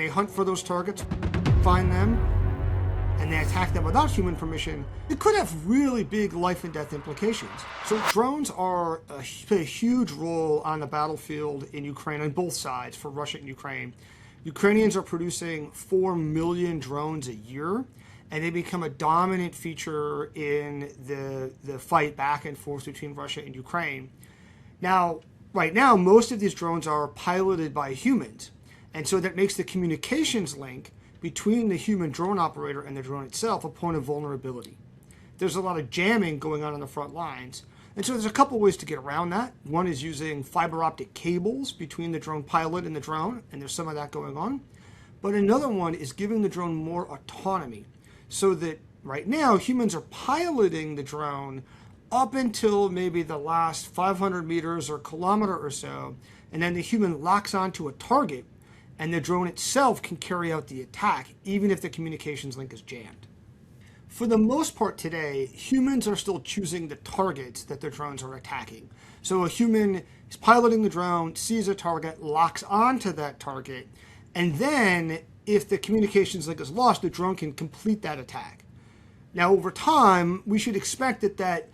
they hunt for those targets, find them, and they attack them without human permission, it could have really big life and death implications. So drones play a huge role on the battlefield in Ukraine on both sides, for Russia and Ukraine. Ukrainians are producing 4 million drones a year, and they become a dominant feature in the fight back and forth between Russia and Ukraine. Now, right now, most of these drones are piloted by humans, and so that makes the communications link between the human drone operator and the drone itself a point of vulnerability. There's a lot of jamming going on the front lines, and so there's a couple ways to get around that. One is using fiber optic cables between the drone pilot and the drone, and there's some of that going on. But another one is giving the drone more autonomy, so that right now humans are piloting the drone up until maybe the last 500 meters or kilometer or so, and then the human locks onto a target, and the drone itself can carry out the attack, even if the communications link is jammed. For the most part today, humans are still choosing the targets that their drones are attacking. So a human is piloting the drone, sees a target, locks onto that target, and then if the communications link is lost, the drone can complete that attack. Now, over time, we should expect that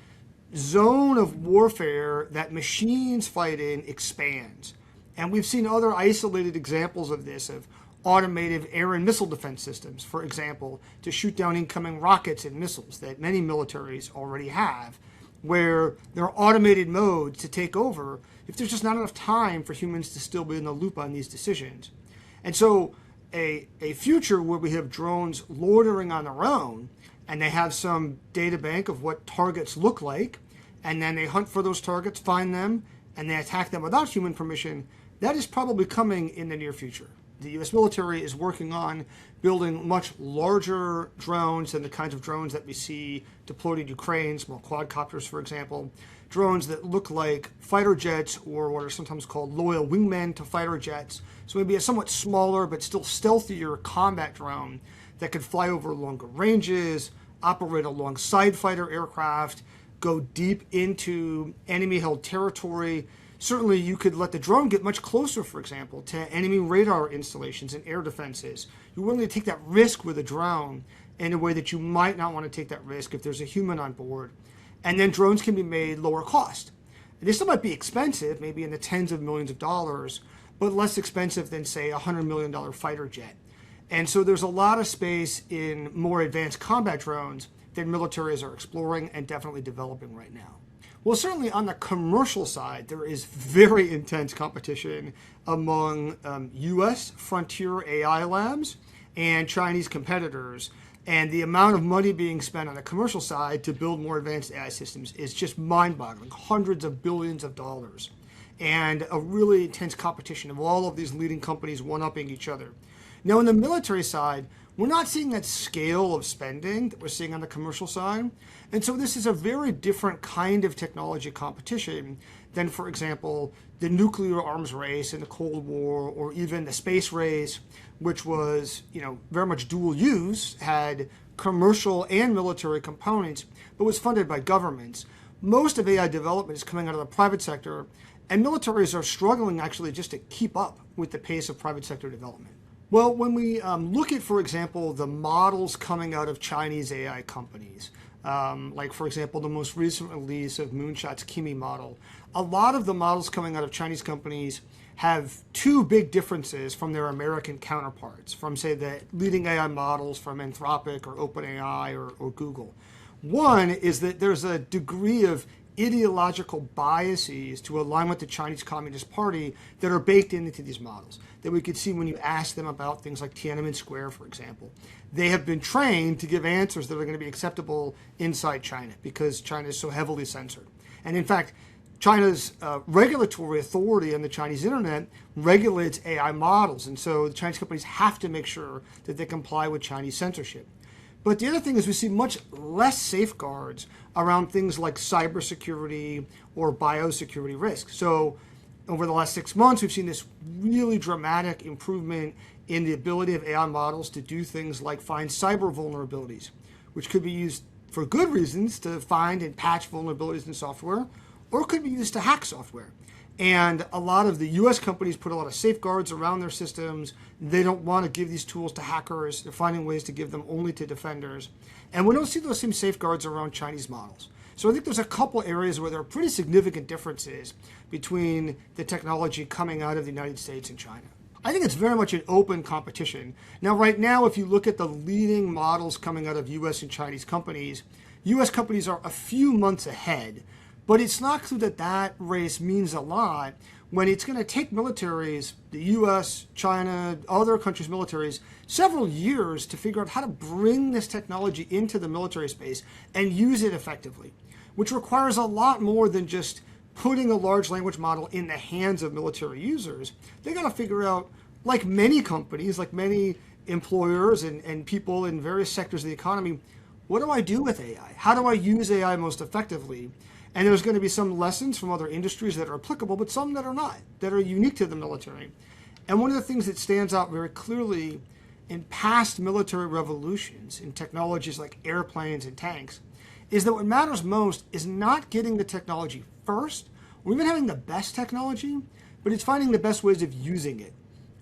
zone of warfare that machines fight in expands. And we've seen other isolated examples of this, of automated air and missile defense systems, for example, to shoot down incoming rockets and missiles that many militaries already have, where there are automated modes to take over if there's just not enough time for humans to still be in the loop on these decisions. And so a future where we have drones loitering on their own, and they have some data bank of what targets look like, and then they hunt for those targets, find them, and they attack them without human permission, that is probably coming in the near future. The U.S. military is working on building much larger drones than the kinds of drones that we see deployed in Ukraine, small quadcopters, for example, drones that look like fighter jets, or what are sometimes called loyal wingmen to fighter jets. So maybe a somewhat smaller but still stealthier combat drone that could fly over longer ranges, operate alongside fighter aircraft, go deep into enemy-held territory. Certainly, you could let the drone get much closer, for example, to enemy radar installations and air defenses. You're willing to take that risk with a drone in a way that you might not want to take that risk if there's a human on board. And then drones can be made lower cost. And this still might be expensive, maybe in the tens of millions of dollars, but less expensive than, say, a $100 million fighter jet. And so there's a lot of space in more advanced combat drones that militaries are exploring and definitely developing right now. Well, certainly on the commercial side, there is very intense competition among U.S. frontier AI labs and Chinese competitors. And the amount of money being spent on the commercial side to build more advanced AI systems is just mind-boggling, hundreds of billions of dollars. And a really intense competition of all of these leading companies one-upping each other. Now, on the military side, we're not seeing that scale of spending that we're seeing on the commercial side. And so this is a very different kind of technology competition than, for example, the nuclear arms race in the Cold War, or even the space race, which was, very much dual use, had commercial and military components, but was funded by governments. Most of AI development is coming out of the private sector, and militaries are struggling actually just to keep up with the pace of private sector development. Well, when we look at, for example, the models coming out of Chinese AI companies, like, for example, the most recent release of Moonshot's Kimi model, a lot of the models coming out of Chinese companies have two big differences from their American counterparts, from, say, the leading AI models from Anthropic or OpenAI or Google. One is that there's a degree of ideological biases to align with the Chinese Communist Party that are baked into these models, that we could see when you ask them about things like Tiananmen Square, for example. They have been trained to give answers that are going to be acceptable inside China because China is so heavily censored. And in fact, China's regulatory authority on the Chinese internet regulates AI models, and so the Chinese companies have to make sure that they comply with Chinese censorship. But the other thing is we see much less safeguards around things like cybersecurity or biosecurity risks. So over the last 6 months, we've seen this really dramatic improvement in the ability of AI models to do things like find cyber vulnerabilities, which could be used for good reasons to find and patch vulnerabilities in software, or could be used to hack software. And a lot of the US companies put a lot of safeguards around their systems. They don't want to give these tools to hackers. They're finding ways to give them only to defenders. And we don't see those same safeguards around Chinese models. So I think there's a couple areas where there are pretty significant differences between the technology coming out of the United States and China. I think it's very much an open competition. Now, right now, if you look at the leading models coming out of US and Chinese companies are a few months ahead. But it's not clear that that race means a lot when it's going to take militaries, the US, China, other countries' militaries, several years to figure out how to bring this technology into the military space and use it effectively, which requires a lot more than just putting a large language model in the hands of military users. They got to figure out, like many companies, like many employers and people in various sectors of the economy, what do I do with AI? How do I use AI most effectively? And there's going to be some lessons from other industries that are applicable, but some that are not, that are unique to the military. And one of the things that stands out very clearly in past military revolutions, in technologies like airplanes and tanks, is that what matters most is not getting the technology first, or even having the best technology, but it's finding the best ways of using it.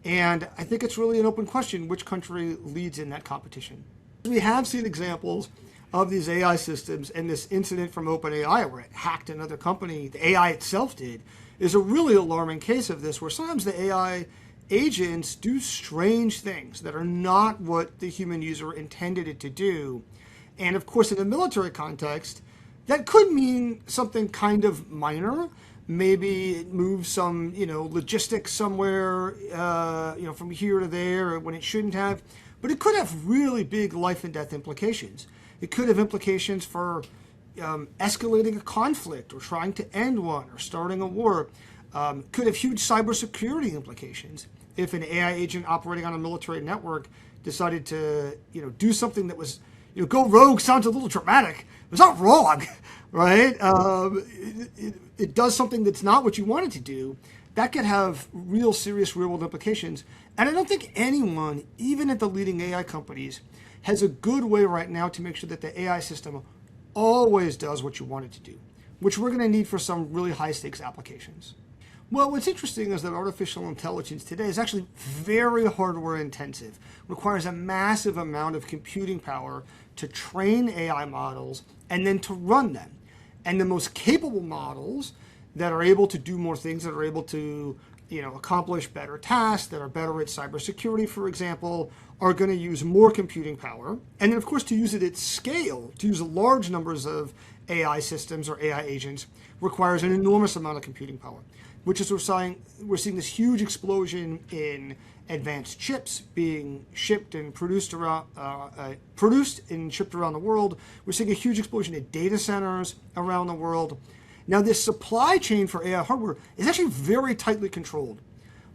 And I think it's really an open question which country leads in that competition. We have seen examples of these AI systems, and this incident from OpenAI where it hacked another company, the AI itself did, is a really alarming case of this, where sometimes the AI agents do strange things that are not what the human user intended it to do. And of course, in a military context, that could mean something kind of minor. Maybe it moves some, logistics somewhere, from here to there when it shouldn't have. But it could have really big life and death implications. It could have implications for escalating a conflict or trying to end one or starting a war. Could have huge cybersecurity implications if an AI agent operating on a military network decided to, do something that was, go rogue sounds a little dramatic. It's not wrong, right? It does something that's not what you want it to do. That could have real serious real-world implications. And I don't think anyone, even at the leading AI companies, has a good way right now to make sure that the AI system always does what you want it to do, which we're going to need for some really high-stakes applications. Well, what's interesting is that artificial intelligence today is actually very hardware intensive, requires a massive amount of computing power to train AI models and then to run them. And the most capable models that are able to do more things, that are able to accomplish better tasks, that are better at cybersecurity, for example, are going to use more computing power. And then, of course, to use it at scale, to use large numbers of AI systems or AI agents requires an enormous amount of computing power, which is we're seeing this huge explosion in advanced chips being shipped and produced and shipped around the world. We're seeing a huge explosion in data centers around the world. Now, this supply chain for AI hardware is actually very tightly controlled.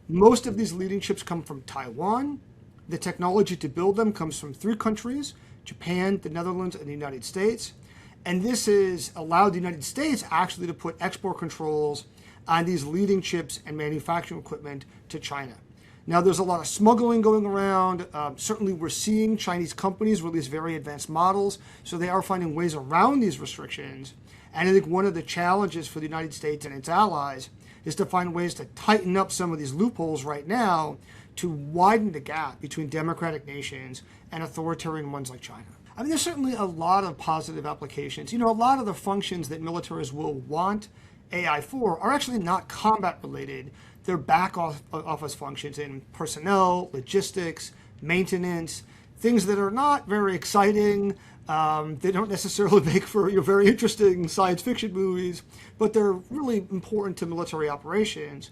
Most of these leading chips come from Taiwan. The technology to build them comes from 3 countries, Japan, the Netherlands, and the United States. And this has allowed the United States actually to put export controls on these leading chips and manufacturing equipment to China. Now, there's a lot of smuggling going around. Certainly, we're seeing Chinese companies release very advanced models, so they are finding ways around these restrictions. And I think one of the challenges for the United States and its allies is to find ways to tighten up some of these loopholes right now to widen the gap between democratic nations and authoritarian ones like China. I mean, there's certainly a lot of positive applications. A lot of the functions that militaries will want AI for are actually not combat related. They're back office functions in personnel, logistics, maintenance, things that are not very exciting. They don't necessarily make for very interesting science fiction movies, but they're really important to military operations.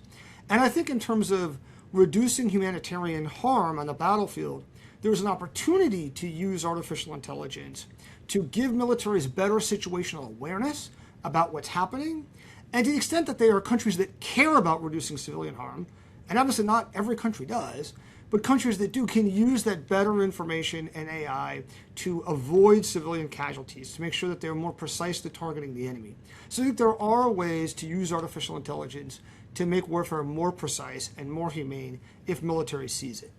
And I think in terms of reducing humanitarian harm on the battlefield, there's an opportunity to use artificial intelligence to give militaries better situational awareness about what's happening. And to the extent that they are countries that care about reducing civilian harm, and obviously not every country does, but countries that do can use that better information and AI to avoid civilian casualties, to make sure that they're more precisely targeting the enemy. So I think there are ways to use artificial intelligence to make warfare more precise and more humane if military sees it.